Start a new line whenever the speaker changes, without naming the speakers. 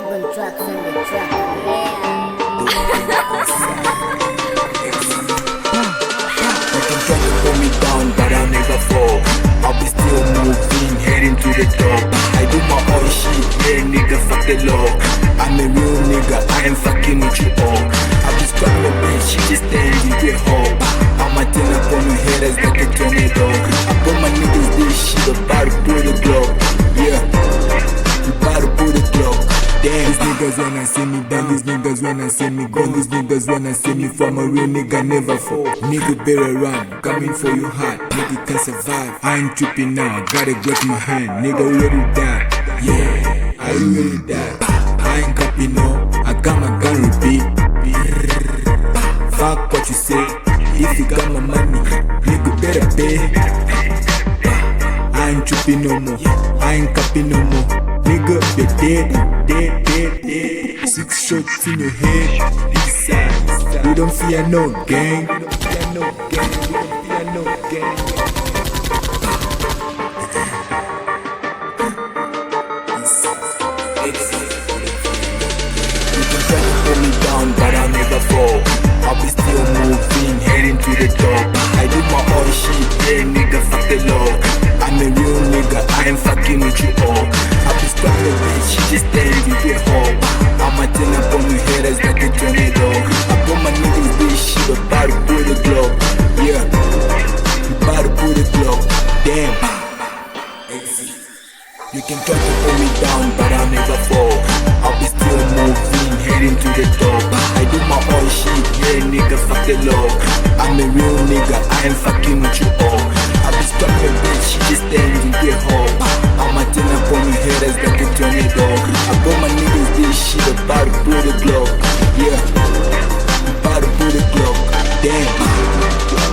TyGonTraCks on the track, yeah.
You can try to pull me down, but I'll never fall. I'll be still moving, heading to the top. I do my own shit, yeah nigga, fuck the law. I'm a real nigga, I ain't fucking with you all. I just grab your bitch, she just standing with her. I'ma turn up on your head as like a tornado. I put my niggas this shit, about to pull the Glock. Yeah, you about to pull the Glock. Damn, these niggas wanna see me down, these niggas wanna see me gone, these niggas wanna see me from a real nigga, never fall. Nigga better run, coming for you hard, nigga can survive. I ain't tripping now, gotta grab my hand, nigga ready to die. Yeah, are you ready to die? I ain't copy no, I got my gun repeat. Fuck what you say, if you got my money, nigga better pay. I ain't tripping no more, I ain't copy no more. Nigga, you're dead, dead, dead, dead. 6 shots in your head, E-Syde. We don't fear no gang, we don't fear no gang, we don't fear no gang. You can try to pull me down, but I'll never fall. I'll be still moving, heading to the top. I do my own shit, yeah nigga, fuck the law. I'm a real nigga, I ain't fucking with you all. I be stuck the bitch, she just standing with her. I'ma turn up on your head as like a tornado. I put my niggas this shit, about to pull the Glock. Yeah, about to pull the Glock. Damn. You can try to pull me down, but I'll never fall. I'll be still moving, heading to the top. I do my own shit, yeah nigga, fuck the law. I'm a real nigga, I ain't fucking with you all. I be stuck the bitch, she just standing with her. I'ma turn up on your head as like a tornado. I got my niggas this shit, about to pull the Glock. Yeah, about to pull the Glock. Damn.